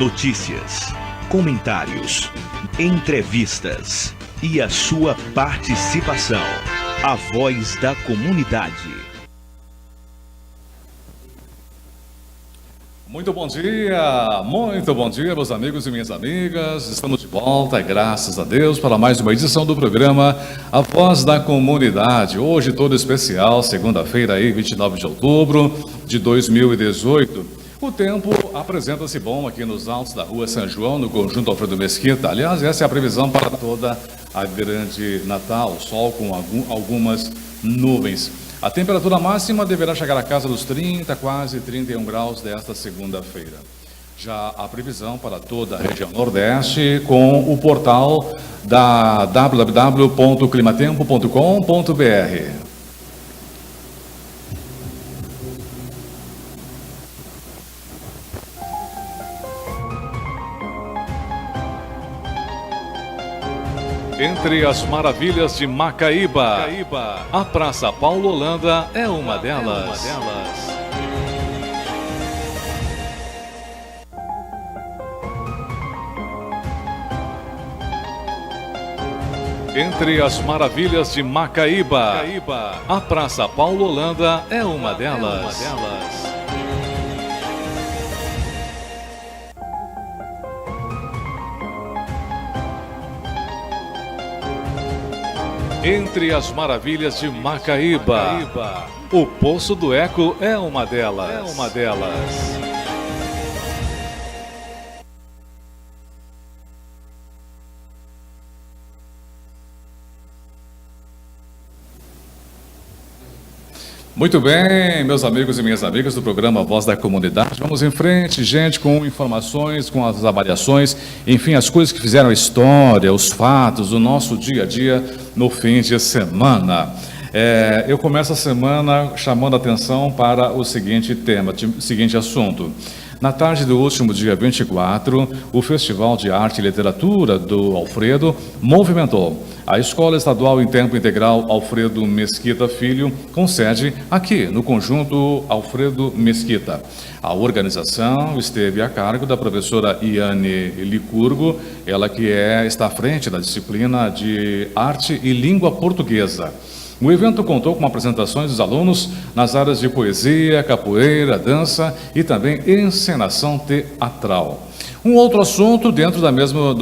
Notícias, comentários, entrevistas e a sua participação. A voz da comunidade. Muito bom dia, meus amigos e minhas amigas. Estamos de volta, graças a Deus, para mais uma edição do programa A Voz da Comunidade. Hoje, todo especial, segunda-feira, aí, 29 de outubro de 2018. O tempo apresenta-se bom aqui nos altos da Rua São João, no Conjunto Alfredo Mesquita. Aliás, essa é a previsão para toda a grande Natal, sol com algumas nuvens. A temperatura máxima deverá chegar à casa dos 30, quase 31 graus desta segunda-feira. Já a previsão para toda a região Nordeste com o portal da www.climatempo.com.br. Entre as maravilhas de Macaíba, a Praça Paulo Holanda é uma delas. Entre as maravilhas de Macaíba, a Praça Paulo Holanda é uma delas. Entre as maravilhas de Macaíba, o Poço do Eco é uma delas. Muito bem, meus amigos e minhas amigas do programa Voz da Comunidade. Vamos em frente, gente, com informações, com as avaliações, enfim, as coisas que fizeram a história, os fatos, o nosso dia a dia no fim de semana. Eu começo a semana chamando a atenção para o seguinte tema, seguinte assunto. Na tarde do último dia 24, o Festival de Arte e Literatura do Alfredo movimentou a Escola Estadual em Tempo Integral Alfredo Mesquita Filho, com sede aqui no Conjunto Alfredo Mesquita. A organização esteve a cargo da professora Iane Licurgo, ela que está à frente da disciplina de Arte e Língua Portuguesa. O evento contou com apresentações dos alunos nas áreas de poesia, capoeira, dança e também encenação teatral. Um outro assunto dentro do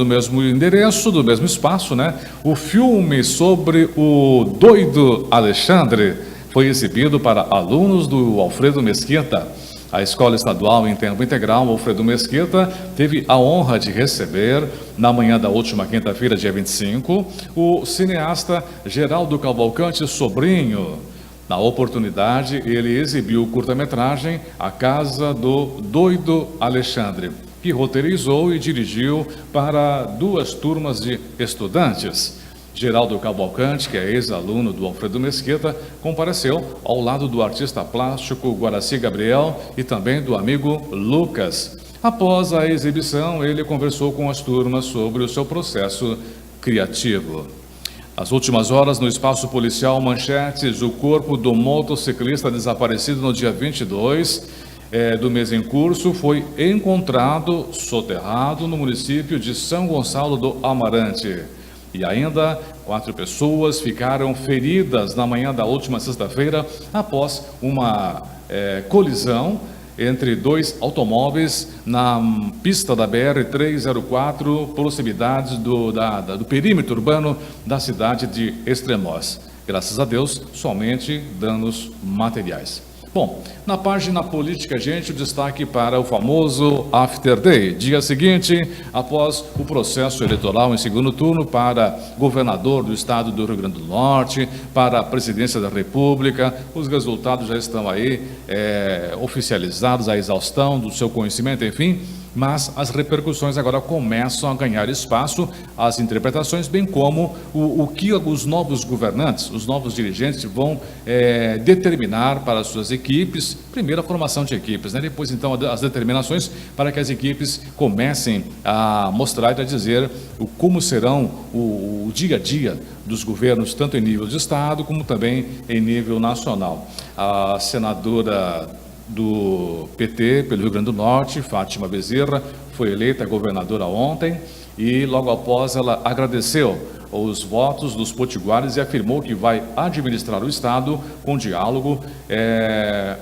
mesmo endereço, do mesmo espaço, né? O filme sobre o doido Alexandre foi exibido para alunos do Alfredo Mesquita. A Escola Estadual em Tempo Integral Alfredo Mesquita teve a honra de receber, na manhã da última quinta-feira, dia 25, o cineasta Geraldo Cavalcante Sobrinho. Na oportunidade, ele exibiu o curta-metragem A Casa do Doido Alexandre, que roteirizou e dirigiu para 2 turmas de estudantes. Geraldo Cavalcante, que é ex-aluno do Alfredo Mesquita, compareceu ao lado do artista plástico Guaraci Gabriel e também do amigo Lucas. Após a exibição, ele conversou com as turmas sobre o seu processo criativo. Nas últimas horas, no espaço policial Manchetes, o corpo do motociclista desaparecido no dia 22 do mês em curso foi encontrado soterrado no município de São Gonçalo do Amarante. E ainda 4 pessoas ficaram feridas na manhã da última sexta-feira após uma colisão entre 2 automóveis na pista da BR-304, proximidades do perímetro urbano da cidade de Extremoz. Graças a Deus, somente danos materiais. Bom, na página política, gente, o destaque para o famoso After Day. Dia seguinte, após o processo eleitoral em segundo turno para governador do estado do Rio Grande do Norte, para a presidência da República, os resultados já estão aí oficializados, a exaustão do seu conhecimento, enfim. Mas as repercussões agora começam a ganhar espaço, as interpretações, bem como o que os novos governantes, os novos dirigentes vão determinar para as suas equipes, primeiro a formação de equipes, né? Depois então as determinações para que as equipes comecem a mostrar e a dizer como serão o dia a dia dos governos, tanto em nível de estado como também em nível nacional. A senadora do PT pelo Rio Grande do Norte, Fátima Bezerra, foi eleita governadora ontem e logo após ela agradeceu os votos dos potiguares e afirmou que vai administrar o Estado com diálogo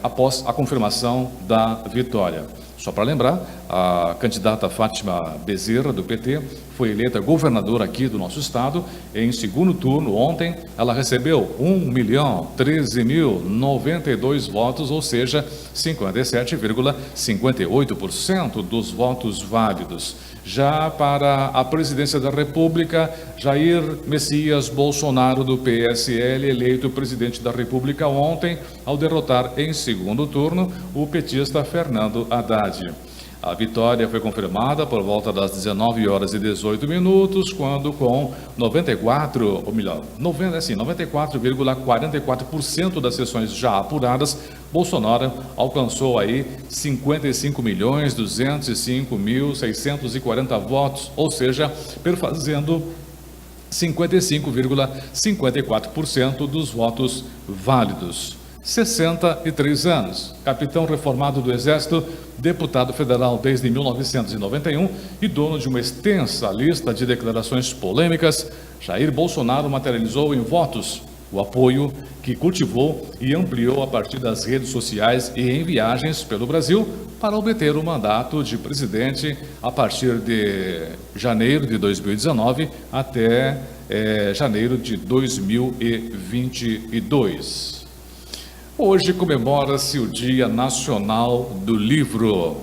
após a confirmação da vitória. Só para lembrar, a candidata Fátima Bezerra, do PT, foi eleita governadora aqui do nosso estado. Em segundo turno, ontem, ela recebeu 1.013.092 votos, ou seja, 57,58% dos votos válidos. Já para a presidência da República, Jair Messias Bolsonaro, do PSL, eleito presidente da República ontem, ao derrotar em segundo turno o petista Fernando Haddad. A vitória foi confirmada por volta das 19h18, quando com 94,44% das sessões já apuradas, Bolsonaro alcançou aí 55.205.640 votos, ou seja, perfazendo 55,54% dos votos válidos. 63 anos, capitão reformado do Exército, deputado federal desde 1991 e dono de uma extensa lista de declarações polêmicas, Jair Bolsonaro materializou em votos o apoio que cultivou e ampliou a partir das redes sociais e em viagens pelo Brasil para obter o mandato de presidente a partir de janeiro de 2019 até janeiro de 2022. Hoje comemora-se o Dia Nacional do Livro.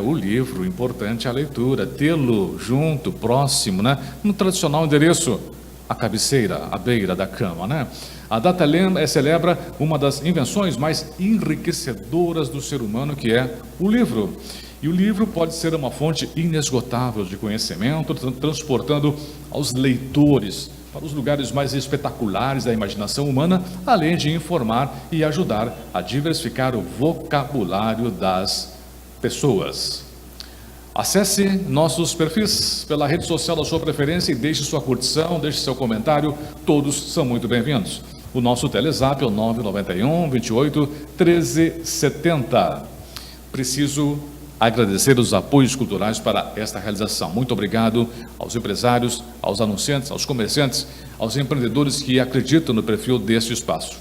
O livro, importante a leitura, tê-lo junto, próximo, né? No tradicional endereço, a cabeceira, à beira da cama, né? A data celebra uma das invenções mais enriquecedoras do ser humano, que é o livro. E o livro pode ser uma fonte inesgotável de conhecimento, transportando aos leitores para os lugares mais espetaculares da imaginação humana, além de informar e ajudar a diversificar o vocabulário das pessoas. Acesse nossos perfis pela rede social da sua preferência e deixe sua curtição, deixe seu comentário, todos são muito bem-vindos. O nosso Telezap é o 991 28 13 70. Preciso agradecer os apoios culturais para esta realização. Muito obrigado aos empresários, aos anunciantes, aos comerciantes, aos empreendedores que acreditam no perfil deste espaço.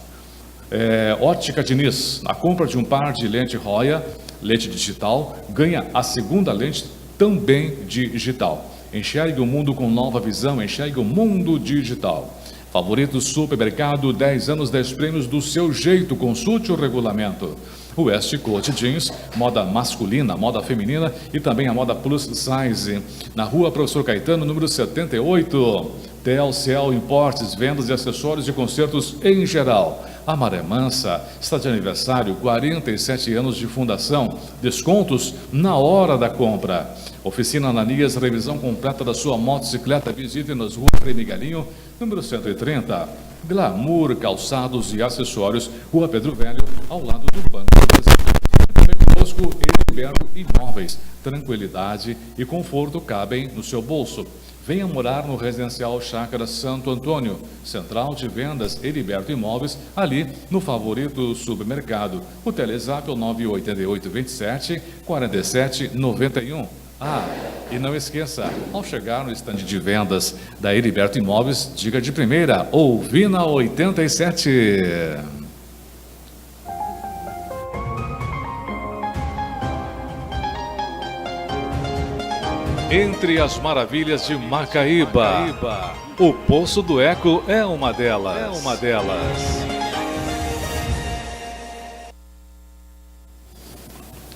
Ótica Diniz, na compra de um par de lente Roya, lente digital, ganha a segunda lente também digital. Enxergue o mundo com nova visão, enxergue o mundo digital. Favorito Supermercado, 10 anos, 10 prêmios do seu jeito, consulte o regulamento. West Coast Jeans, moda masculina, moda feminina e também a moda plus size. Na rua Professor Caetano, número 78. TLCL Importes, vendas de acessórios e concertos em geral. A Maré Mansa está de aniversário, 47 anos de fundação. Descontos na hora da compra. Oficina Ananias, revisão completa da sua motocicleta. Visite-nos, Rua Frei Galinho, número 130. Glamour, calçados e acessórios, Rua Pedro Velho, ao lado do Banco do Brasil. Também conosco, Heriberto Imóveis. Tranquilidade e conforto cabem no seu bolso. Venha morar no Residencial Chácara Santo Antônio, Central de Vendas Heriberto Imóveis, ali no Favorito Supermercado. O Telezap é o 988 27 47 91. E não esqueça, ao chegar no estande de vendas da Heriberto Imóveis, diga de primeira, ouvi na 87. Entre as maravilhas de Macaíba, o Poço do Eco é uma delas.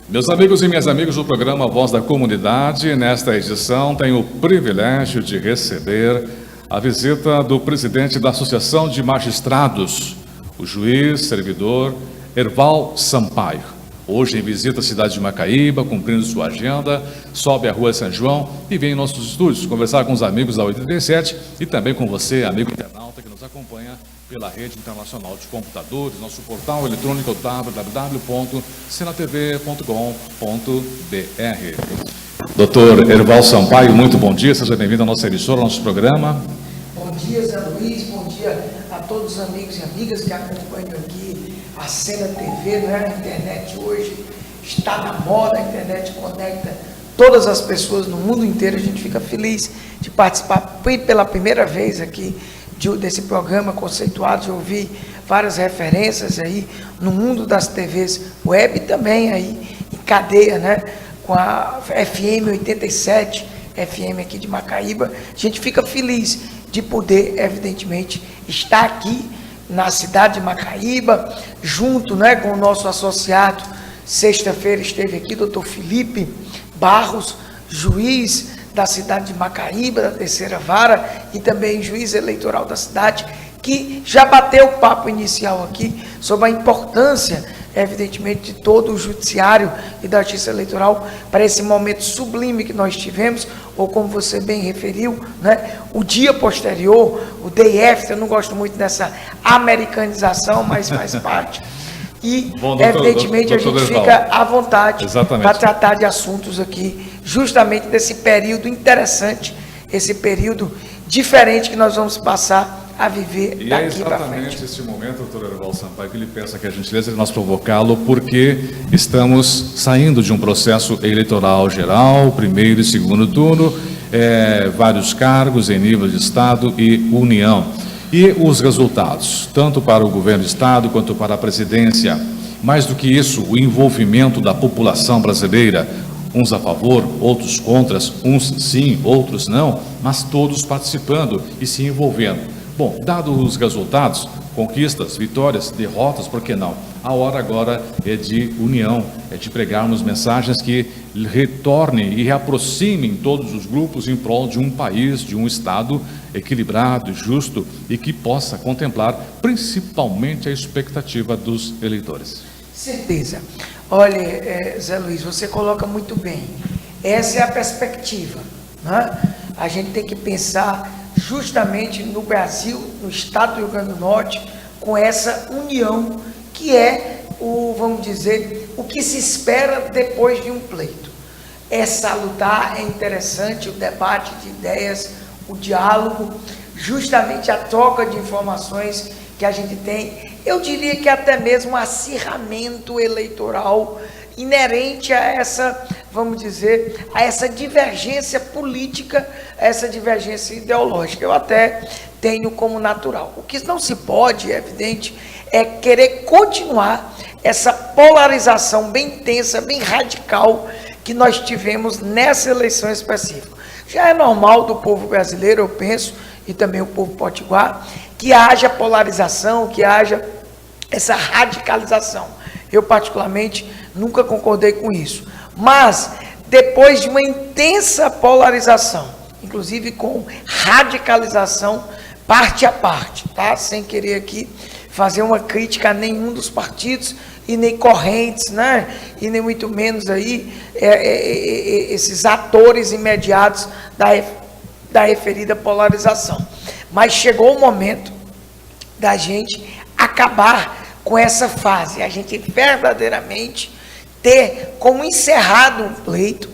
Meus amigos e minhas amigas do programa Voz da Comunidade, nesta edição tenho o privilégio de receber a visita do presidente da Associação de Magistrados, o juiz, servidor, Erval Sampaio. Hoje em visita à cidade de Macaíba, cumprindo sua agenda, sobe a Rua São João e vem em nossos estúdios conversar com os amigos da 87 e também com você, amigo internauta, que nos acompanha pela rede internacional de computadores, nosso portal eletrônico www.senatv.com.br. Doutor Erval Sampaio, muito bom dia, seja bem-vindo à nossa emissora, ao nosso programa. Bom dia, Zé Luiz, bom dia a todos os amigos e amigas que acompanham aqui a Cena TV, né? A internet hoje está na moda, a internet conecta todas as pessoas no mundo inteiro. A gente fica feliz de participar pela primeira vez aqui desse programa conceituado, de ouvir várias referências aí no mundo das TVs web e também aí em cadeia, né, com a FM 87, FM aqui de Macaíba. A gente fica feliz de poder, evidentemente, estar aqui na cidade de Macaíba, junto, né, com o nosso associado. Sexta-feira esteve aqui doutor Felipe Barros, juiz da cidade de Macaíba, da terceira vara, e também juiz eleitoral da cidade, que já bateu o papo inicial aqui sobre a importância, evidentemente, de todo o judiciário e da justiça eleitoral para esse momento sublime que nós tivemos, ou como você bem referiu, né, o dia posterior, o day after. Eu não gosto muito dessa americanização, mas faz parte. E, bom, evidentemente, a gente fica à vontade para tratar de assuntos aqui, justamente desse período interessante, esse período diferente que nós vamos passar a viver daqui para frente. E é exatamente esse momento, doutor Erivaldo Sampaio, que ele pensa que a gentileza de nós provocá-lo, porque estamos saindo de um processo eleitoral geral, primeiro e segundo turno, vários cargos em nível de Estado e União. E os resultados, tanto para o governo do Estado quanto para a presidência. Mais do que isso, o envolvimento da população brasileira, uns a favor, outros contra, uns sim, outros não, mas todos participando e se envolvendo. Bom, dados os resultados, conquistas, vitórias, derrotas, por que não? A hora agora é de união, é de pregarmos mensagens que retornem e reaproximem todos os grupos em prol de um país, de um Estado equilibrado, justo e que possa contemplar principalmente a expectativa dos eleitores. Certeza. Olha, Zé Luiz, você coloca muito bem. Essa é a perspectiva, né? A gente tem que pensar justamente no Brasil, no estado do Rio Grande do Norte, com essa união que é vamos dizer, o que se espera depois de um pleito. É salutar, é interessante o debate de ideias, o diálogo, justamente a troca de informações que a gente tem. Eu diria que até mesmo um acirramento eleitoral inerente a essa, vamos dizer, a essa divergência política, a essa divergência ideológica. Eu até tenho como natural. O que não se pode, é evidente, é querer continuar essa polarização bem intensa, bem radical que nós tivemos nessa eleição específica. Já é normal do povo brasileiro, eu penso, e também o povo potiguar, que haja polarização, que haja essa radicalização. Eu, particularmente, nunca concordei com isso. Mas, depois de uma intensa polarização, inclusive com radicalização parte a parte, tá? Sem querer aqui fazer uma crítica a nenhum dos partidos e nem correntes, né? E nem muito menos aí esses atores imediatos da referida polarização. Mas chegou o momento da gente acabar com essa fase, a gente verdadeiramente ter como encerrado um pleito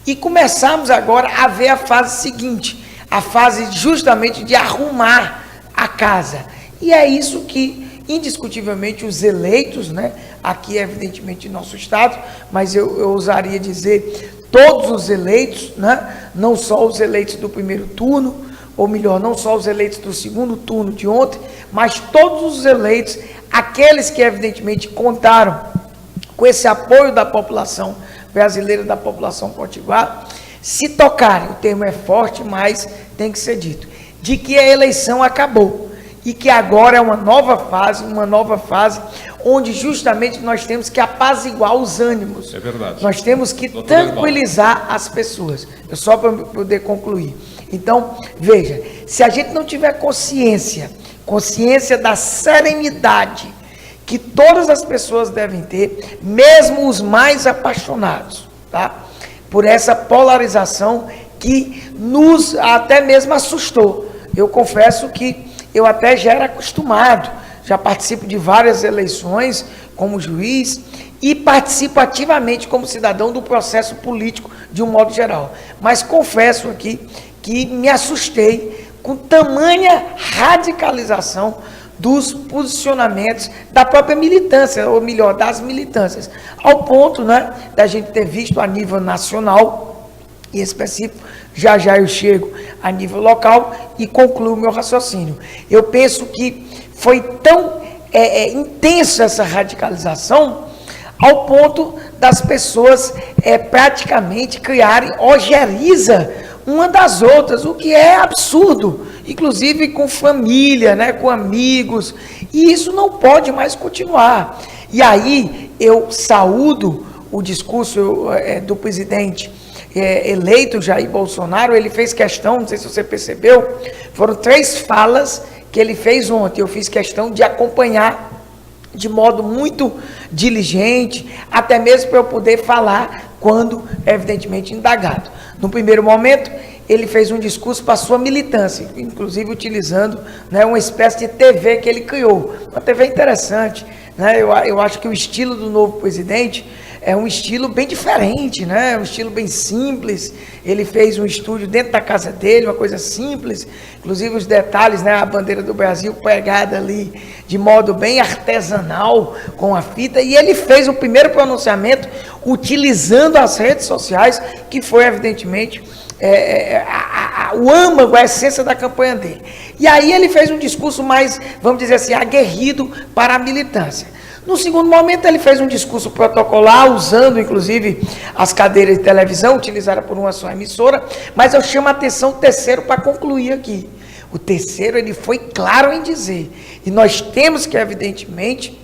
e começarmos agora a ver a fase seguinte, a fase justamente de arrumar a casa. E é isso que, indiscutivelmente, os eleitos, né, aqui evidentemente em nosso estado, mas eu ousaria dizer todos os eleitos, né, não só os eleitos do primeiro turno, ou melhor, não só os eleitos do segundo turno de ontem, mas todos os eleitos, aqueles que evidentemente contaram com esse apoio da população brasileira, da população potiguar, se tocarem, o termo é forte, mas tem que ser dito, de que a eleição acabou e que agora é uma nova fase onde justamente nós temos que apaziguar os ânimos. É verdade. Nós temos que tranquilizar as pessoas. Eu só para poder concluir. Então, veja, se a gente não tiver consciência da serenidade que todas as pessoas devem ter, mesmo os mais apaixonados, tá? Por essa polarização que nos até mesmo assustou. Eu confesso que eu até já era acostumado, já participo de várias eleições como juiz e participo ativamente como cidadão do processo político de um modo geral. Mas confesso aqui que me assustei com tamanha radicalização dos posicionamentos da própria militância, ou melhor, das militâncias, ao ponto, né, da gente ter visto a nível nacional e específico. Já já eu chego a nível local e concluo o meu raciocínio. Eu penso que foi tão intensa essa radicalização ao ponto das pessoas praticamente criarem ojeriza uma das outras, o que é absurdo, inclusive com família, né, com amigos, e isso não pode mais continuar. E aí eu saúdo o discurso do presidente eleito Jair Bolsonaro. Ele fez questão, não sei se você percebeu, foram 3 falas que ele fez ontem, eu fiz questão de acompanhar de modo muito diligente, até mesmo para eu poder falar quando, evidentemente, indagado. No primeiro momento, ele fez um discurso para a sua militância, inclusive utilizando, né, uma espécie de TV que ele criou, uma TV interessante, né? Eu acho que o estilo do novo presidente é um estilo bem diferente, né? Um estilo bem simples. Ele fez um estúdio dentro da casa dele, uma coisa simples, inclusive os detalhes, né? A bandeira do Brasil pegada ali de modo bem artesanal com a fita, e ele fez o primeiro pronunciamento utilizando as redes sociais, que foi evidentemente o âmago, a essência da campanha dele. E aí ele fez um discurso mais, vamos dizer assim, aguerrido para a militância. No segundo momento, ele fez um discurso protocolar, usando, inclusive, as cadeiras de televisão, utilizadas por uma só emissora, mas eu chamo a atenção o terceiro para concluir aqui. O terceiro, ele foi claro em dizer, e nós temos que, evidentemente,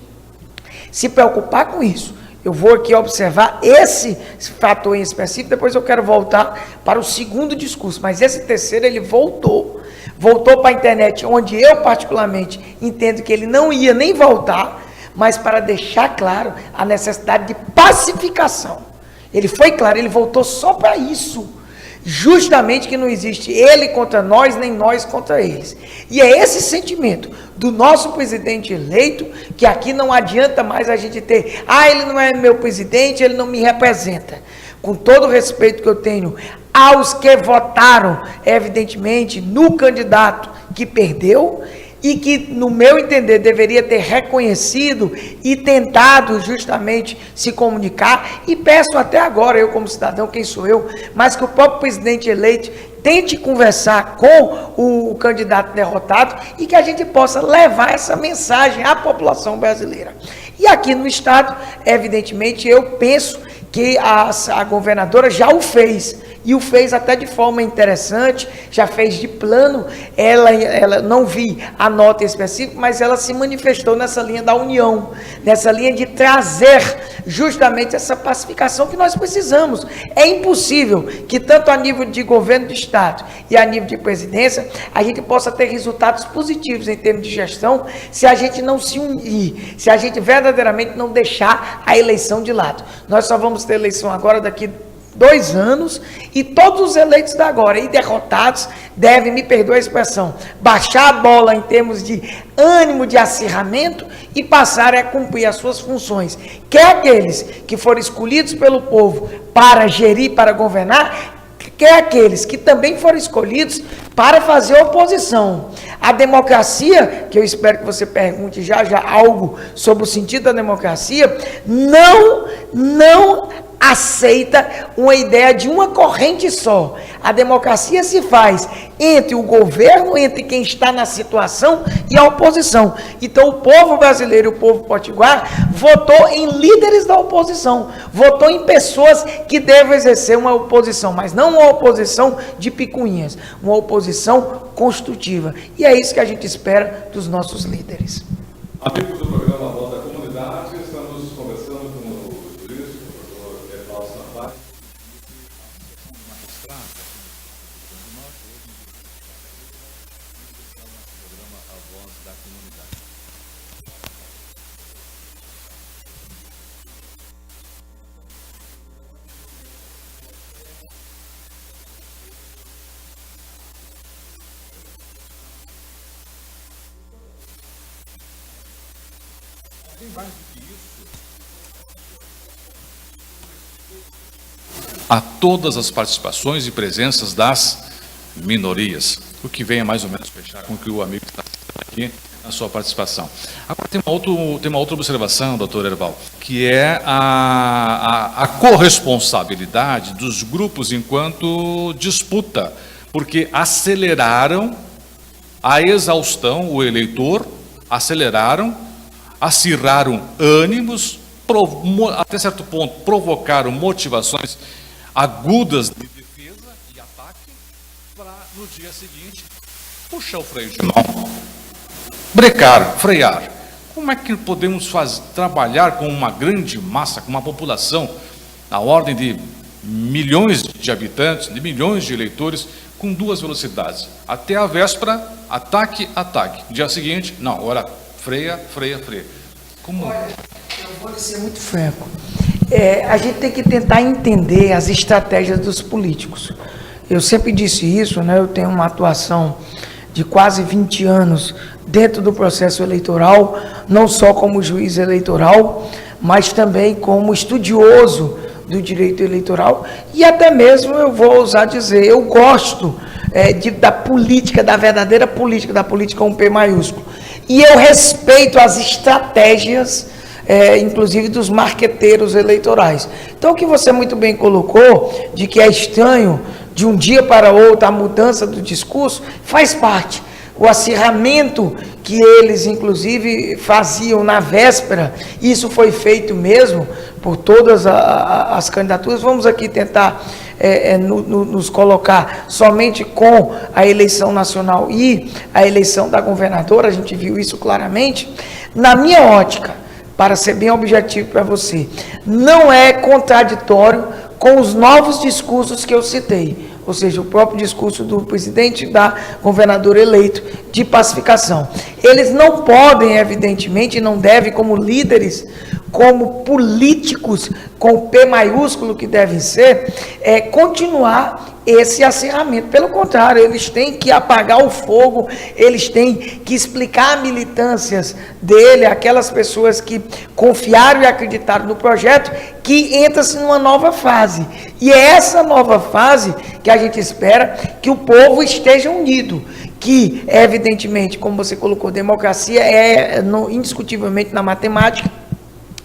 se preocupar com isso. Eu vou aqui observar esse fator em específico, depois eu quero voltar para o segundo discurso, mas esse terceiro, ele voltou para a internet, onde eu, particularmente, entendo que ele não ia nem voltar, mas para deixar claro a necessidade de pacificação. Ele foi claro, ele voltou só para isso, justamente que não existe ele contra nós, nem nós contra eles. E é esse sentimento do nosso presidente eleito, que aqui não adianta mais a gente ter, ele não é meu presidente, ele não me representa. Com todo o respeito que eu tenho aos que votaram, evidentemente, no candidato que perdeu, e que, no meu entender, deveria ter reconhecido e tentado justamente se comunicar, e peço até agora, eu como cidadão, quem sou eu, mas que o próprio presidente eleito tente conversar com o candidato derrotado e que a gente possa levar essa mensagem à população brasileira. E aqui no estado, evidentemente, eu penso que a governadora já o fez, e o fez até de forma interessante, já fez de plano. Ela não vi a nota específica, mas ela se manifestou nessa linha da união, nessa linha de trazer justamente essa pacificação que nós precisamos. É impossível que tanto a nível de governo do estado e a nível de presidência, a gente possa ter resultados positivos em termos de gestão, se a gente não se unir, se a gente verdadeiramente não deixar a eleição de lado. Nós só vamos ter eleição agora daqui 2 anos, e todos os eleitos da agora e derrotados devem, me perdoar a expressão, baixar a bola em termos de ânimo de acirramento e passarem a cumprir as suas funções, quer aqueles que foram escolhidos pelo povo para gerir, para governar, quer aqueles que também foram escolhidos para fazer oposição. A democracia, que eu espero que você pergunte já algo sobre o sentido da democracia, não aceita uma ideia de uma corrente só. A democracia se faz entre o governo, entre quem está na situação e a oposição. Então o povo brasileiro e o povo potiguar votou em líderes da oposição, votou em pessoas que devem exercer uma oposição, mas não uma oposição de picuinhas, uma oposição construtiva. E é isso que a gente espera dos nossos líderes. Amigos do programa Voz da Comunidade, estamos conversando com o jurista, o professor Evaldo Sampaio. Programa A Voz da Comunidade. Tem mais do que isso. A todas as participações e presenças das minorias, o que vem a mais ou menos fechar com o que o amigo está citando aqui a sua participação. Agora tem uma outra observação, doutor Herval, que é a corresponsabilidade dos grupos enquanto disputa, porque aceleraram a exaustão, o eleitor, acirraram ânimos, até certo ponto provocaram motivações agudas de defesa e ataque, para no dia seguinte puxar o freio de mão, brecar, frear. Como é que podemos trabalhar com uma grande massa, com uma população na ordem de milhões de habitantes, de milhões de eleitores, com duas velocidades? Até a véspera, ataque, ataque. Dia seguinte, não, agora freia, freia, freia. Como? Olha, eu vou ser muito franco. A gente tem que tentar entender as estratégias dos políticos. Eu sempre disse isso, né? Eu tenho uma atuação de quase 20 anos dentro do processo eleitoral, não só como juiz eleitoral, mas também como estudioso do direito eleitoral, e até mesmo, eu vou ousar dizer, eu gosto da política, da verdadeira política, da política com P maiúsculo, e eu respeito as estratégias, inclusive dos marqueteiros eleitorais. Então, o que você muito bem colocou, de que é estranho, de um dia para outro, a mudança do discurso, faz parte. O acirramento que eles, inclusive, faziam na véspera, isso foi feito mesmo por todas as candidaturas. Vamos aqui tentar nos colocar somente com a eleição nacional e a eleição da governadora, a gente viu isso claramente. Na minha ótica, para ser bem objetivo para você, não é contraditório com os novos discursos que eu citei, ou seja, o próprio discurso do presidente e da governadora eleito de pacificação. Eles não podem, evidentemente, não devem, como líderes, como políticos, com o P maiúsculo que devem ser, continuar esse acirramento. Pelo contrário, eles têm que apagar o fogo, eles têm que explicar militâncias dele, aquelas pessoas que confiaram e acreditaram no projeto, que entra-se numa nova fase. E é essa nova fase que a gente espera que o povo esteja unido, que, evidentemente, como você colocou, democracia indiscutivelmente na matemática,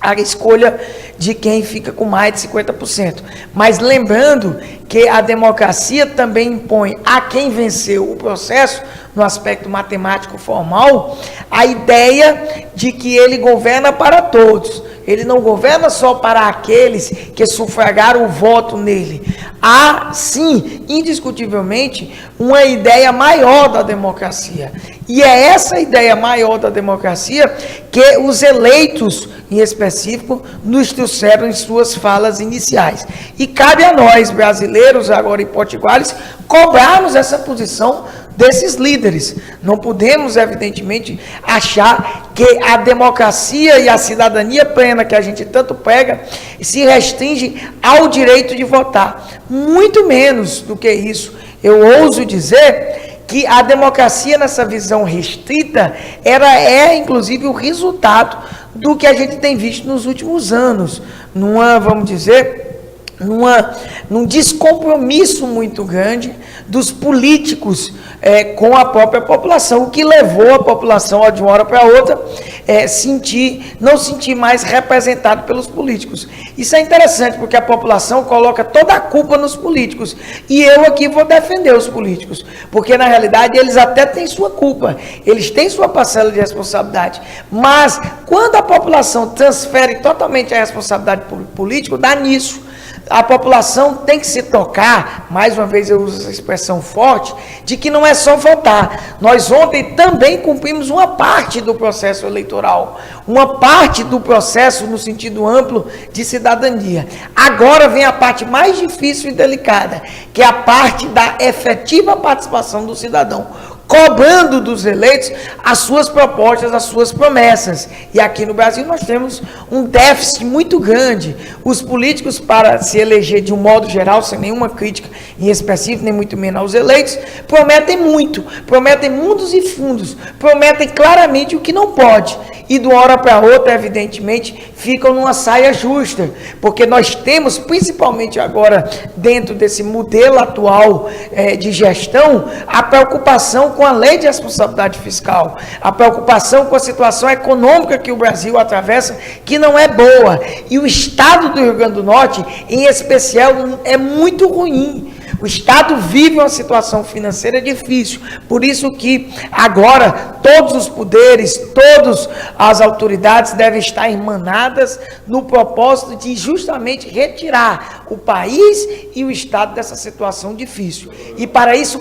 a escolha de quem fica com mais de 50%. Mas lembrando que a democracia também impõe a quem venceu o processo, no aspecto matemático formal, a ideia de que ele governa para todos. Ele não governa só para aqueles que sufragaram o voto nele. Há, sim, indiscutivelmente, uma ideia maior da democracia. E é essa ideia maior da democracia que os eleitos, em específico, nos trouxeram em suas falas iniciais. E cabe a nós, brasileiros, agora em potiguares, cobrarmos essa posição desses líderes. Não podemos, evidentemente, achar que a democracia e a cidadania plena que a gente tanto prega se restringe ao direito de votar. Muito menos do que isso. Eu ouso dizer que a democracia, nessa visão restrita, é inclusive o resultado do que a gente tem visto nos últimos anos, vamos dizer, num descompromisso muito grande dos políticos com a própria população, o que levou a população, de uma hora para outra, não sentir mais representado pelos políticos. Isso é interessante, porque a população coloca toda a culpa nos políticos, e eu aqui vou defender os políticos, porque na realidade eles até têm sua culpa, eles têm sua parcela de responsabilidade, mas quando a população transfere totalmente a responsabilidade para o político, dá nisso. A população tem que se tocar, mais uma vez eu uso essa expressão forte, de que não é só votar. Nós ontem também cumprimos uma parte do processo eleitoral, uma parte do processo no sentido amplo de cidadania. Agora vem a parte mais difícil e delicada, que é a parte da efetiva participação do cidadão, cobrando dos eleitos as suas propostas, as suas promessas. E aqui no Brasil nós temos um déficit muito grande. Os políticos, para se eleger de um modo geral, sem nenhuma crítica em específico, nem muito menos aos eleitos, prometem muito, prometem mundos e fundos, prometem claramente o que não pode. e de uma hora para outra, evidentemente, ficam numa saia justa, porque nós temos, principalmente agora, dentro desse modelo atual de gestão, a preocupação com a lei de responsabilidade fiscal, a preocupação com a situação econômica que o Brasil atravessa, que não é boa, e o estado do Rio Grande do Norte, em especial, é muito ruim. O Estado vive uma situação financeira difícil, por isso que agora todos os poderes, todas as autoridades devem estar irmanadas no propósito de justamente retirar o país e o Estado dessa situação difícil. E para isso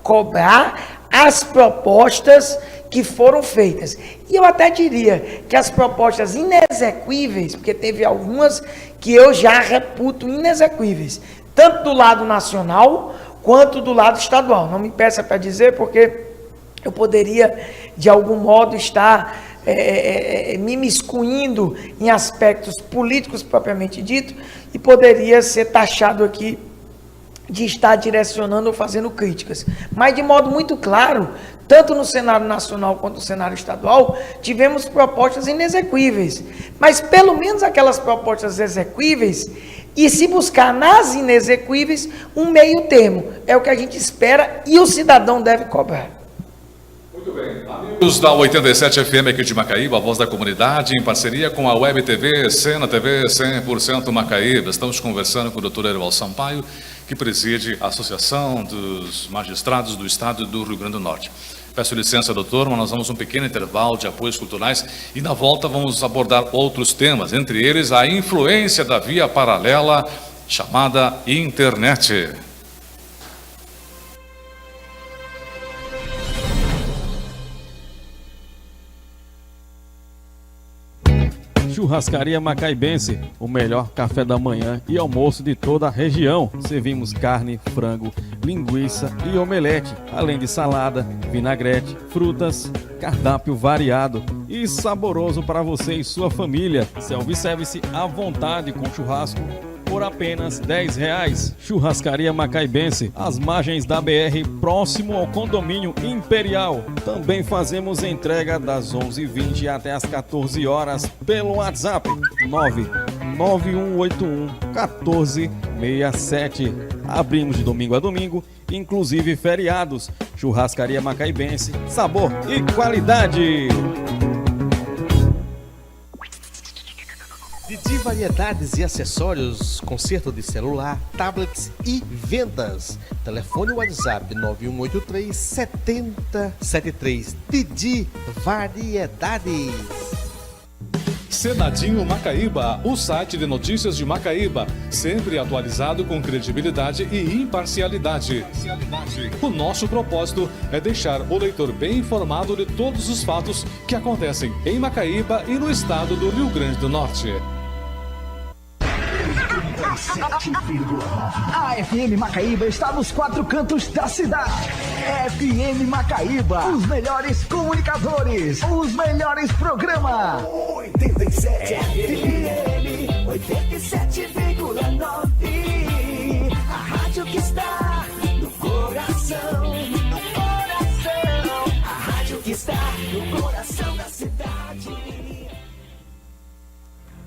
cobrar as propostas que foram feitas. E eu até diria que as propostas inexequíveis, porque teve algumas que eu já reputo inexequíveis, tanto do lado nacional, quanto do lado estadual. Não me peça para dizer, porque eu poderia, de algum modo, estar me imiscuindo em aspectos políticos, propriamente dito, e poderia ser taxado aqui de estar direcionando ou fazendo críticas. Mas, de modo muito claro, tanto no cenário nacional quanto no cenário estadual, tivemos propostas inexequíveis. Mas, pelo menos aquelas propostas exequíveis, e se buscar nas inexequíveis um meio termo. É o que a gente espera e o cidadão deve cobrar. Muito bem. Amigos da 87 FM aqui de Macaíba, a Voz da Comunidade, em parceria com a Web TV, Sena TV 100% Macaíba. Estamos conversando com o Dr. Erival Sampaio, que preside a Associação dos Magistrados do Estado do Rio Grande do Norte. Peço licença, doutor, mas nós vamos um pequeno intervalo de apoios culturais e na volta vamos abordar outros temas, entre eles a influência da via paralela chamada internet. Churrascaria Macaibense, o melhor café da manhã e almoço de toda a região. Servimos carne, frango, linguiça e omelete, além de salada, vinagrete, frutas, cardápio variado e saboroso para você e sua família. Self-service à vontade com churrasco por apenas R$10. Churrascaria Macaibense, às margens da BR, próximo ao condomínio Imperial. Também fazemos entrega das 11h20 até as 14 horas pelo WhatsApp 991811467. Abrimos de domingo a domingo, inclusive feriados. Churrascaria Macaibense, sabor e qualidade. De variedades e acessórios, conserto de celular, tablets e vendas. Telefone WhatsApp 9183-7073. Didi Variedades. Senadinho Macaíba, o site de notícias de Macaíba, sempre atualizado com credibilidade e imparcialidade. O nosso propósito é deixar o leitor bem informado de todos os fatos que acontecem em Macaíba e no estado do Rio Grande do Norte. A FM Macaíba está nos 4 cantos da cidade. FM Macaíba, os melhores comunicadores, os melhores programas. 87 FM, 87,9. A rádio que está no coração, A rádio que está no coração da cidade.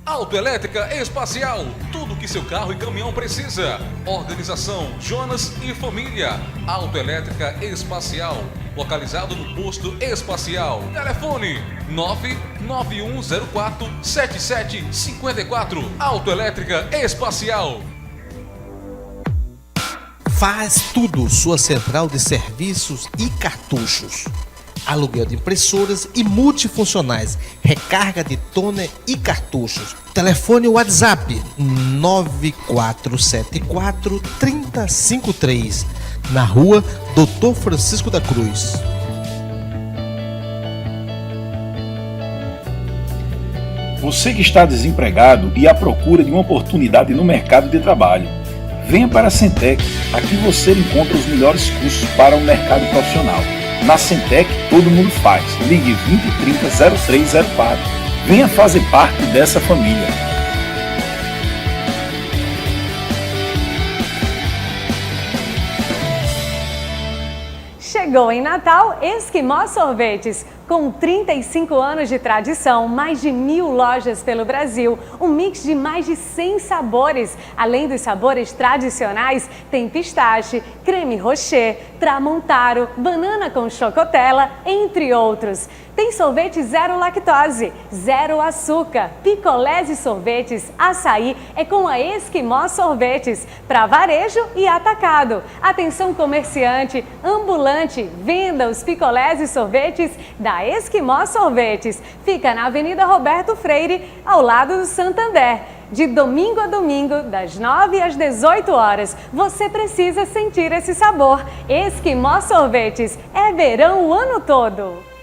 Autoelétrica Espacial, tudo que seu carro e caminhão precisa. Organização Jonas e Família. Autoelétrica Espacial, localizado no posto Espacial. Telefone 99104-7754. Autoelétrica Espacial. Faz tudo, sua central de serviços e cartuchos. Aluguel de impressoras e multifuncionais, recarga de toner e cartuchos. Telefone WhatsApp 9474-3053, na rua Dr. Francisco da Cruz. Você que está desempregado e à procura de uma oportunidade no mercado de trabalho, venha para a Centec. Aqui você encontra os melhores cursos para o mercado profissional. Na Centec, todo mundo faz. Ligue 2030-0304. Venha fazer parte dessa família. Chegou em Natal Esquimó Sorvetes. Com 35 anos de tradição, mais de 1000 lojas pelo Brasil, um mix de mais de 100 sabores. Além dos sabores tradicionais, tem pistache, creme rocher, tramontaro, banana com chocotella, entre outros. Tem sorvete zero lactose, zero açúcar, picolés e sorvetes, açaí é com a Esquimó Sorvetes, para varejo e atacado. Atenção comerciante, ambulante, venda os picolés e sorvetes da Esquimó Sorvetes. Fica na Avenida Roberto Freire, ao lado do Santander. De domingo a domingo, das 9 às 18 horas. Você precisa sentir esse sabor. Esquimó Sorvetes, é verão o ano todo.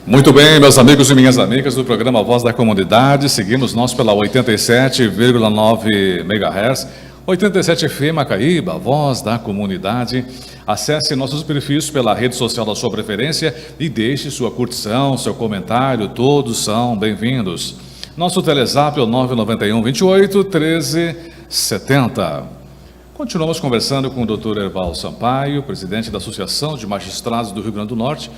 Muito bem, meus amigos e minhas amigas do programa Voz da Comunidade, seguimos nós pela 87,9 MHz, 87 FM Macaíba, Voz da Comunidade. Acesse nossos perfis pela rede social da sua preferência e deixe sua curtição, seu comentário, todos são bem-vindos. Nosso Telezap é o 991 28 13 70. Continuamos conversando com o Dr. Erval Sampaio, presidente da Associação de Magistrados do Rio Grande do Norte,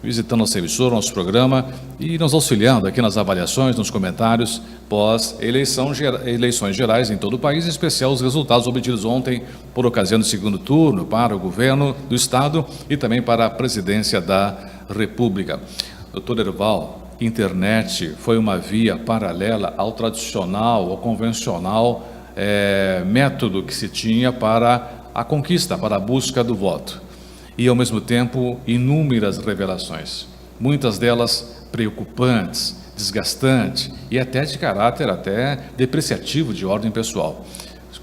visitando nossa emissora, nosso programa e nos auxiliando aqui nas avaliações, nos comentários pós-eleições gerais em todo o país, em especial os resultados obtidos ontem por ocasião do segundo turno para o governo do Estado e também para a presidência da República. Doutor Erval, internet foi uma via paralela ao tradicional, ao convencional método que se tinha para a conquista, para a busca do voto. E, ao mesmo tempo, inúmeras revelações, muitas delas preocupantes, desgastantes e até de caráter depreciativo de ordem pessoal.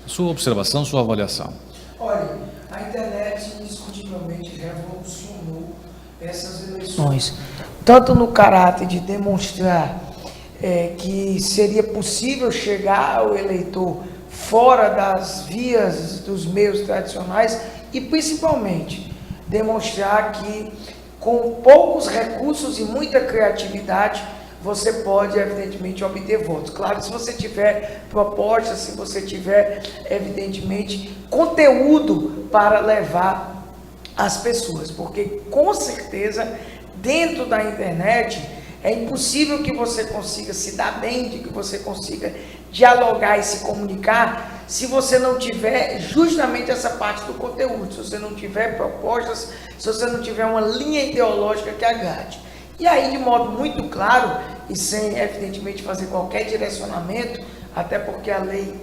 Sua observação, sua avaliação. Olha, a internet indiscutivelmente revolucionou essas eleições, tanto no caráter de demonstrar que seria possível chegar ao eleitor fora das vias dos meios tradicionais e, principalmente, demonstrar que com poucos recursos e muita criatividade você pode, evidentemente, obter votos. Claro, se você tiver propostas, se você tiver, evidentemente, conteúdo para levar às pessoas, porque, com certeza, dentro da internet, é impossível que você consiga se dar bem, de que você consiga dialogar e se comunicar, se você não tiver justamente essa parte do conteúdo, se você não tiver propostas, se você não tiver uma linha ideológica que agrade. E aí, de modo muito claro, e sem, evidentemente, fazer qualquer direcionamento, até porque a lei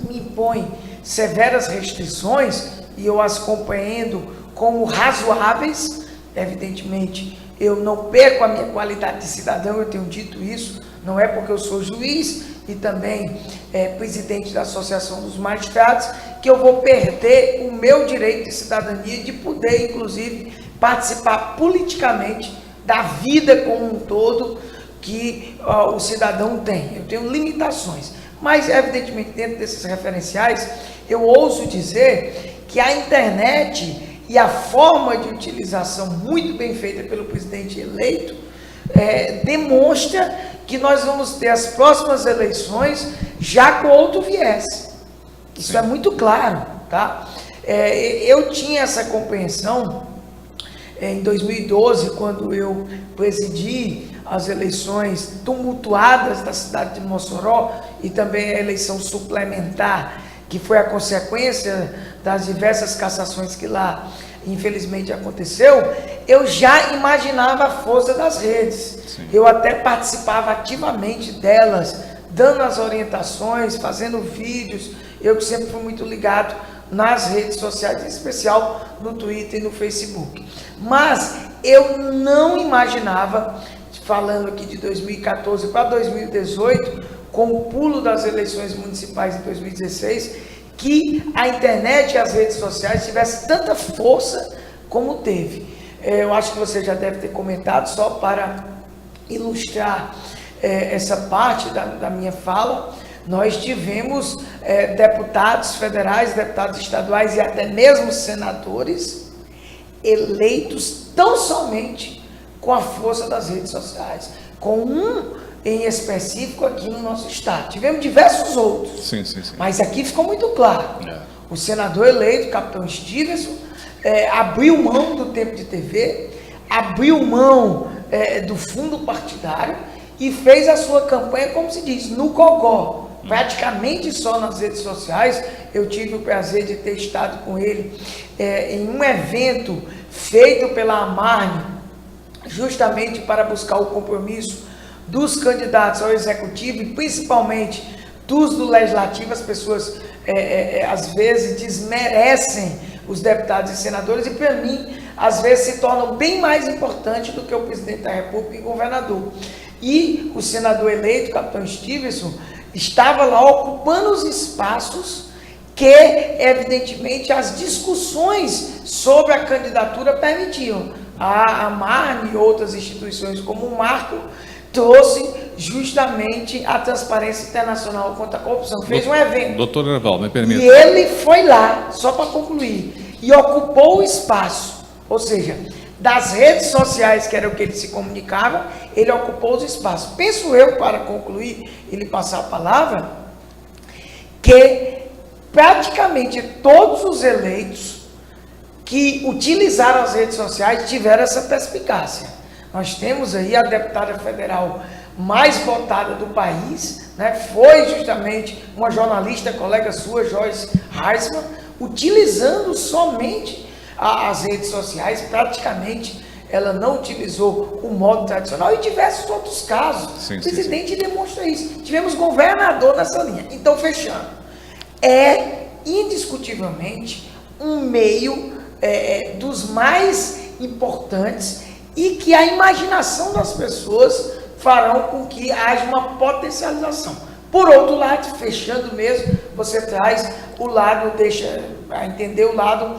me impõe severas restrições, e eu as compreendo como razoáveis, evidentemente, eu não perco a minha qualidade de cidadão, eu tenho dito isso, não é porque eu sou juiz e também presidente da Associação dos Magistrados, que eu vou perder o meu direito de cidadania, de poder, inclusive, participar politicamente da vida como um todo que o cidadão tem. Eu tenho limitações, mas, evidentemente, dentro desses referenciais, eu ouso dizer que a internet e a forma de utilização muito bem feita pelo presidente eleito demonstra que nós vamos ter as próximas eleições já com outro viés. Isso é muito claro, tá? Eu tinha essa compreensão em 2012, quando eu presidi as eleições tumultuadas da cidade de Mossoró e também a eleição suplementar, que foi a consequência das diversas cassações que lá, infelizmente, aconteceu. Eu já imaginava a força das redes. Sim. Eu até participava ativamente delas, dando as orientações, fazendo vídeos. Eu que sempre fui muito ligado nas redes sociais, em especial no Twitter e no Facebook. Mas eu não imaginava, falando aqui de 2014 para 2018, com o pulo das eleições municipais em 2016, que a internet e as redes sociais tivessem tanta força como teve. Eu acho que você já deve ter comentado, só para ilustrar essa parte da minha fala, nós tivemos deputados federais, deputados estaduais e até mesmo senadores eleitos tão somente com a força das redes sociais, com um em específico aqui no nosso estado. Tivemos diversos outros, sim. Mas aqui ficou muito claro. O senador eleito, capitão Stevenson, abriu mão do tempo de TV, abriu mão do fundo partidário e fez a sua campanha, como se diz, no gogó, praticamente só nas redes sociais. Eu tive o prazer de ter estado com ele em um evento feito pela Amarne, justamente para buscar o compromisso dos candidatos ao executivo e principalmente dos do legislativo. As pessoas às vezes desmerecem os deputados e senadores e, para mim, às vezes se tornam bem mais importantes do que o presidente da República e governador. E o senador eleito, capitão Stevenson, estava lá ocupando os espaços que, evidentemente, as discussões sobre a candidatura permitiam. A Amarne e outras instituições como o Marco trouxe justamente a Transparência Internacional contra a Corrupção. Fez um evento. Doutor Herval, me permita. E ele foi lá, só para concluir, e ocupou o espaço. Ou seja, das redes sociais, que era o que ele se comunicava, ele ocupou os espaços. Penso eu, para concluir e lhe passar a palavra, que praticamente todos os eleitos que utilizaram as redes sociais tiveram essa perspicácia. Nós temos aí a deputada federal mais votada do país, né? Foi justamente uma jornalista, colega sua, Joyce Heisman, utilizando somente as redes sociais. Praticamente ela não utilizou o modo tradicional, e diversos outros casos. O presidente demonstra isso. Tivemos governador nessa linha. Então, fechando, é indiscutivelmente um meio dos mais importantes e que a imaginação das pessoas farão com que haja uma potencialização. Por outro lado, fechando mesmo, você traz o lado, deixa a entender o lado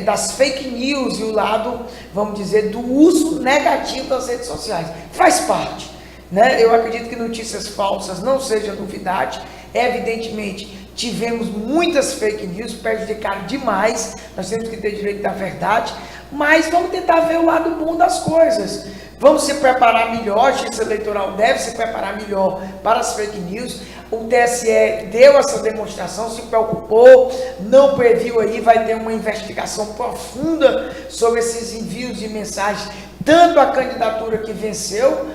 das fake news e o lado, vamos dizer, do uso negativo das redes sociais. Faz parte, né? Eu acredito que notícias falsas não seja novidade. Evidentemente, tivemos muitas fake news, prejudicaram demais. Nós temos que ter direito à verdade, mas vamos tentar ver o lado bom das coisas. Vamos se preparar melhor, a Justiça Eleitoral deve se preparar melhor para as fake news. O TSE deu essa demonstração, se preocupou, não previu aí, vai ter uma investigação profunda sobre esses envios de mensagens, tanto a candidatura que venceu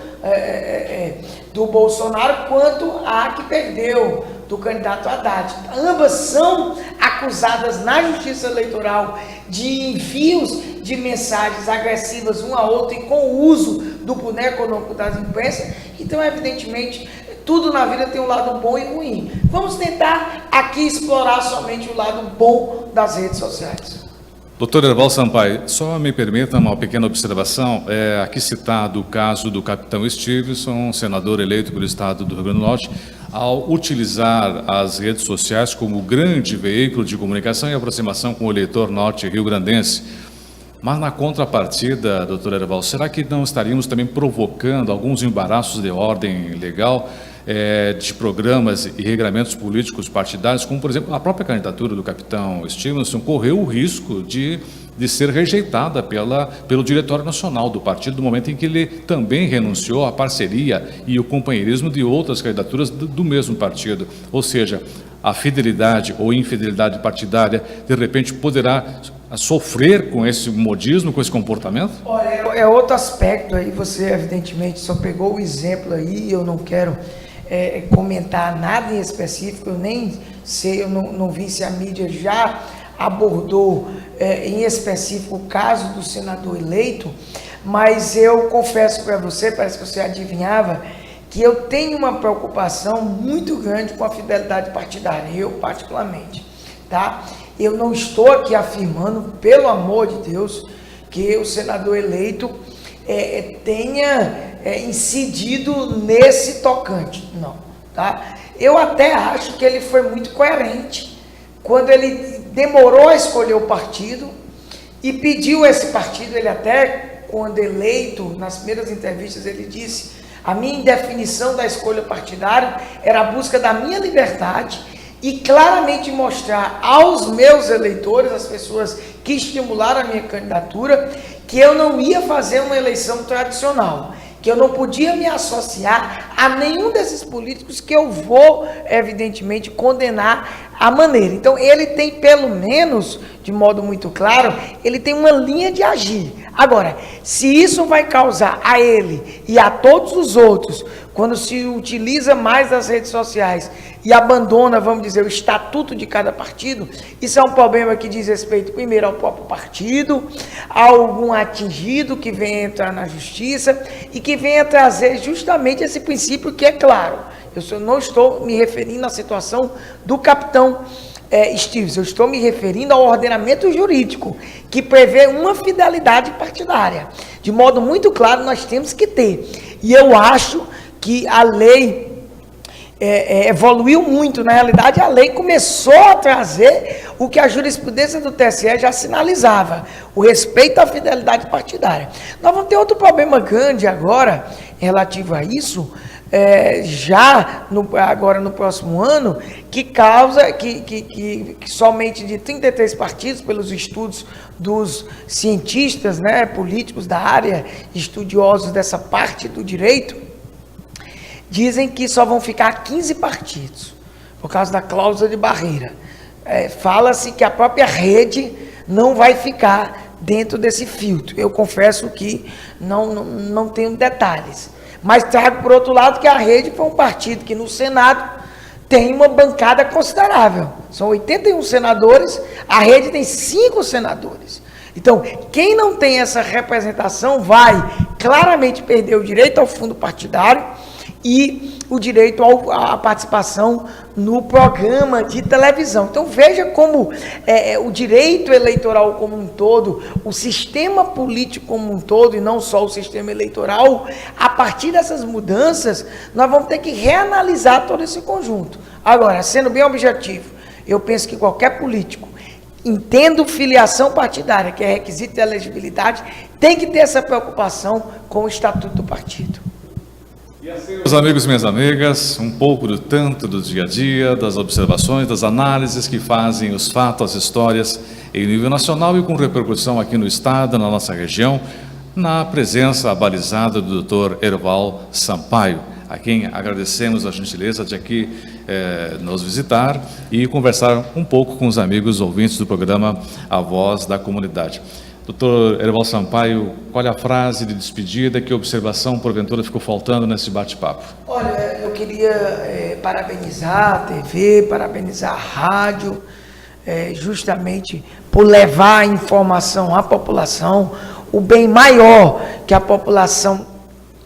do Bolsonaro, quanto a que perdeu, do candidato Haddad. Ambas são acusadas na Justiça Eleitoral de envios de mensagens agressivas um a outro e com o uso do poder econômico das empresas. Então, evidentemente, tudo na vida tem um lado bom e ruim. Vamos tentar aqui explorar somente o lado bom das redes sociais. Doutor Herval Sampaio, só me permita uma pequena observação. Aqui citado o caso do capitão Stevenson, senador eleito pelo estado do Rio Grande do Norte, ao utilizar as redes sociais como grande veículo de comunicação e aproximação com o eleitor norte-riograndense. Mas na contrapartida, doutor Herval, será que não estaríamos também provocando alguns embaraços de ordem legal de programas e regramentos políticos partidários, como, por exemplo, a própria candidatura do capitão Stevenson correu o risco de ser rejeitada pelo Diretório Nacional do partido, no momento em que ele também renunciou à parceria e o companheirismo de outras candidaturas do mesmo partido. Ou seja, a fidelidade ou infidelidade partidária, de repente, poderá sofrer com esse modismo, com esse comportamento? Olha, é outro aspecto aí, você evidentemente só pegou o exemplo aí, eu não quero comentar nada em específico, eu nem sei, eu não vi se a mídia já abordou em específico o caso do senador eleito, mas eu confesso para você, parece que você adivinhava, que eu tenho uma preocupação muito grande com a fidelidade partidária, eu particularmente, tá? Eu não estou aqui afirmando, pelo amor de Deus, que o senador eleito tenha incidido nesse tocante, não, tá? Eu até acho que ele foi muito coerente quando ele demorou a escolher o partido e pediu esse partido. Ele até, quando eleito, nas primeiras entrevistas, ele disse: a minha indefinição da escolha partidária era a busca da minha liberdade e claramente mostrar aos meus eleitores, às pessoas que estimularam a minha candidatura, que eu não ia fazer uma eleição tradicional, que eu não podia me associar a nenhum desses políticos que eu vou, evidentemente, condenar a maneira. Então, ele tem, pelo menos, de modo muito claro, ele tem uma linha de agir. Agora, se isso vai causar a ele e a todos os outros, quando se utiliza mais das redes sociais e abandona, vamos dizer, o estatuto de cada partido, isso é um problema que diz respeito, primeiro, ao próprio partido, a algum atingido que venha entrar na justiça e que venha trazer justamente esse princípio que é claro. Eu não estou me referindo à situação do capitão Esteves, eu estou me referindo ao ordenamento jurídico, que prevê uma fidelidade partidária. De modo muito claro, nós temos que ter. E eu acho que a lei evoluiu muito. Na realidade, a lei começou a trazer o que a jurisprudência do TSE já sinalizava, o respeito à fidelidade partidária. Nós vamos ter outro problema grande agora, relativo a isso, agora no próximo ano, que causa que somente de 33 partidos, pelos estudos dos cientistas, políticos da área, estudiosos dessa parte do direito, dizem que só vão ficar 15 partidos, por causa da cláusula de barreira. Fala-se que a própria rede não vai ficar dentro desse filtro. Eu confesso que não tenho detalhes. Mas trago, por outro lado, que a rede foi um partido que no Senado tem uma bancada considerável. São 81 senadores, a rede tem 5 senadores. Então, quem não tem essa representação vai claramente perder o direito ao fundo partidário e o direito à participação no programa de televisão. Então, veja como o direito eleitoral como um todo, o sistema político como um todo, e não só o sistema eleitoral, a partir dessas mudanças, nós vamos ter que reanalisar todo esse conjunto. Agora, sendo bem objetivo, eu penso que qualquer político, entendo filiação partidária, que é requisito de elegibilidade, tem que ter essa preocupação com o estatuto do partido. E assim, meus amigos e minhas amigas, um pouco do tanto do dia a dia, das observações, das análises que fazem os fatos, as histórias em nível nacional e com repercussão aqui no estado, na nossa região, na presença abalizada do Dr. Herval Sampaio, a quem agradecemos a gentileza de aqui nos visitar e conversar um pouco com os amigos ouvintes do programa A Voz da Comunidade. Doutor Herval Sampaio, qual é a frase de despedida, que observação, porventura, ficou faltando nesse bate-papo? Olha, eu queria parabenizar a TV, parabenizar a rádio, justamente por levar a informação à população, o bem maior que a população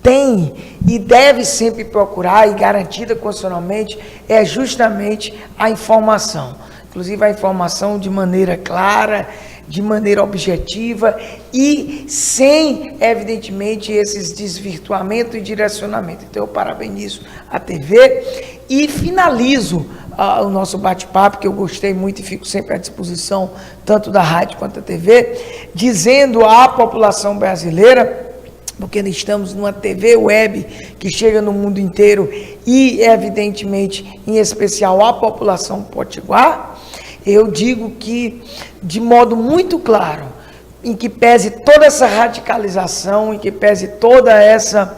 tem e deve sempre procurar e garantida constitucionalmente é justamente a informação. Inclusive a informação de maneira clara, de maneira objetiva e sem, evidentemente, esses desvirtuamentos e direcionamentos. Então, eu parabenizo a TV e finalizo o nosso bate-papo, que eu gostei muito e fico sempre à disposição, tanto da rádio quanto da TV, dizendo à população brasileira, porque estamos numa TV web que chega no mundo inteiro e, evidentemente, em especial à população potiguar, eu digo que, de modo muito claro, em que pese toda essa radicalização, em que pese toda essa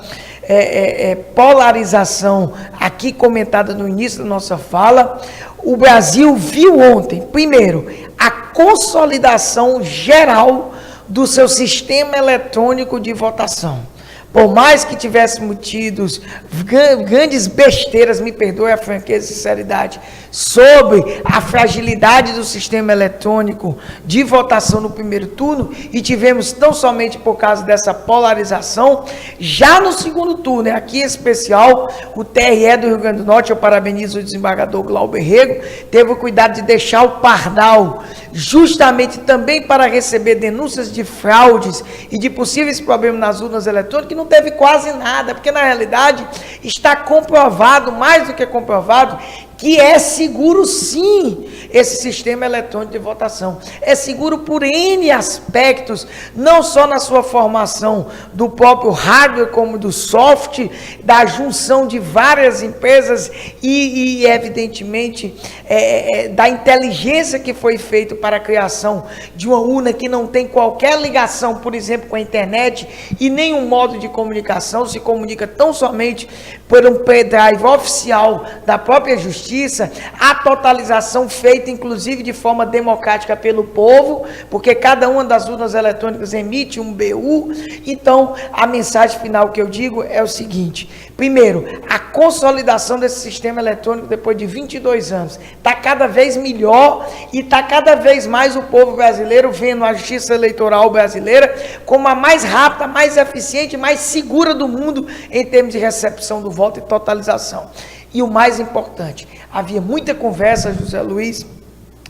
polarização aqui comentada no início da nossa fala, o Brasil viu ontem, primeiro, a consolidação geral do seu sistema eletrônico de votação. Por mais que tivéssemos tido grandes besteiras, me perdoe a franqueza e sinceridade, sobre a fragilidade do sistema eletrônico de votação no primeiro turno, e tivemos tão somente por causa dessa polarização, já no segundo turno, aqui em especial, o TRE do Rio Grande do Norte, eu parabenizo o desembargador Glauber Rego, teve o cuidado de deixar o Pardal, justamente também para receber denúncias de fraudes e de possíveis problemas nas urnas eletrônicas, que não teve quase nada, porque na realidade está comprovado, mais do que comprovado, que é seguro sim esse sistema eletrônico de votação. É seguro por N aspectos, não só na sua formação do próprio hardware, como do software, da junção de várias empresas e evidentemente, da inteligência que foi feita para a criação de uma urna que não tem qualquer ligação, por exemplo, com a internet e nenhum modo de comunicação, se comunica tão somente por um pendrive oficial da própria justiça, a totalização feita inclusive de forma democrática pelo povo, porque cada uma das urnas eletrônicas emite um BU. Então, a mensagem final que eu digo é o seguinte: primeiro, a consolidação desse sistema eletrônico depois de 22 anos está cada vez melhor e está cada vez mais o povo brasileiro vendo a justiça eleitoral brasileira como a mais rápida, mais eficiente, mais segura do mundo em termos de recepção do voto e totalização. E o mais importante, havia muita conversa, José Luiz,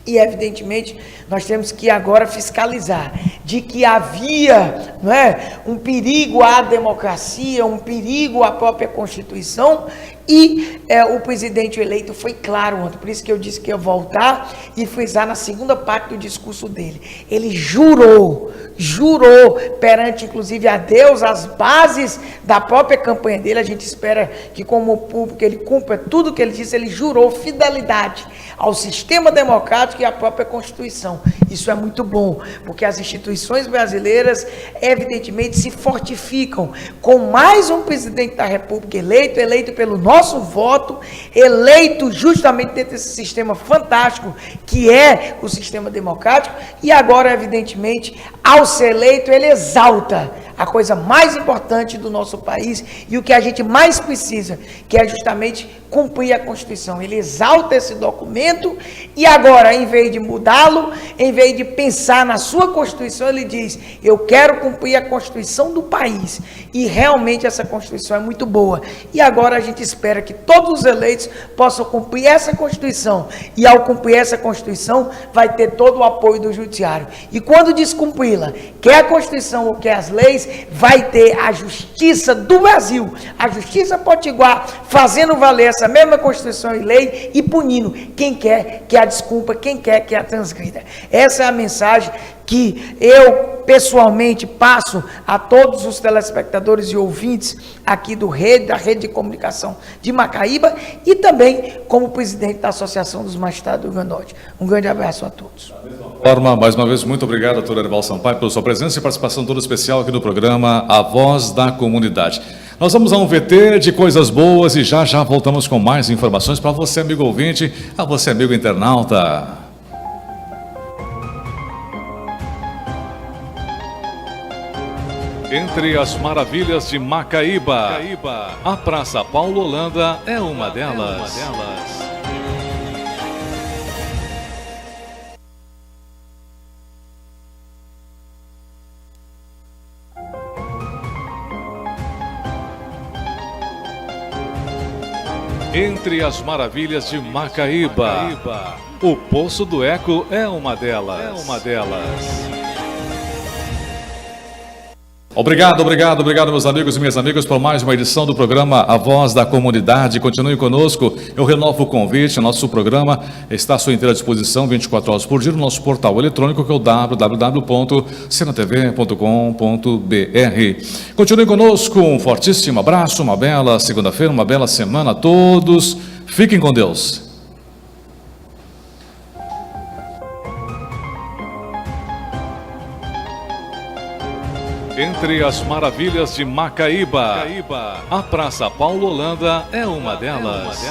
e evidentemente nós temos que agora fiscalizar de que havia, não é, um perigo à democracia, um perigo à própria Constituição, e o presidente eleito foi claro ontem, por isso que eu disse que ia voltar e frisar na segunda parte do discurso dele. Ele jurou perante inclusive a Deus, as bases da própria campanha dele. A gente espera que como público ele cumpra tudo o que ele disse. Ele jurou fidelidade ao sistema democrático e à própria Constituição. Isso é muito bom, porque as instituições brasileiras evidentemente se fortificam com mais um presidente da República eleito pelo nosso voto, eleito justamente dentro desse sistema fantástico que é o sistema democrático. E agora, evidentemente, ao ser eleito, ele exalta a coisa mais importante do nosso país e o que a gente mais precisa, que é justamente cumprir a Constituição. Ele exalta esse documento e agora, em vez de mudá-lo, em vez de pensar na sua Constituição, ele diz: eu quero cumprir a Constituição do país. E realmente essa Constituição é muito boa. E agora a gente espera que todos os eleitos possam cumprir essa Constituição. E ao cumprir essa Constituição, vai ter todo o apoio do Judiciário. E quando descumpri-la, quer a Constituição ou quer as leis, vai ter a Justiça do Brasil, a Justiça Potiguar, fazendo valer essa mesma Constituição e lei e punindo quem quer que a descumpra, quem quer que a transgrida. Essa é a mensagem que eu pessoalmente passo a todos os telespectadores e ouvintes aqui da rede de comunicação de Macaíba e também como presidente da Associação dos Magistrados do Rio Grande do Norte. Um grande abraço a todos. Mais uma vez, muito obrigado, doutor Erival Sampaio, pela sua presença e participação toda especial aqui no programa A Voz da Comunidade. Nós vamos a um VT de coisas boas e já voltamos com mais informações para você, amigo ouvinte, a você, amigo internauta. Entre as maravilhas de Macaíba, a Praça Paulo Holanda é uma delas. Entre as maravilhas de Macaíba, o Poço do Eco é uma delas. Obrigado, meus amigos e minhas amigas, por mais uma edição do programa A Voz da Comunidade. Continue conosco, eu renovo o convite. Nosso programa está à sua inteira disposição 24 horas por dia no nosso portal eletrônico, que é o www.cenatv.com.br. Continue conosco, um fortíssimo abraço, uma bela segunda-feira, uma bela semana a todos. Fiquem com Deus. Entre as maravilhas de Macaíba, a Praça Paulo Holanda é uma delas.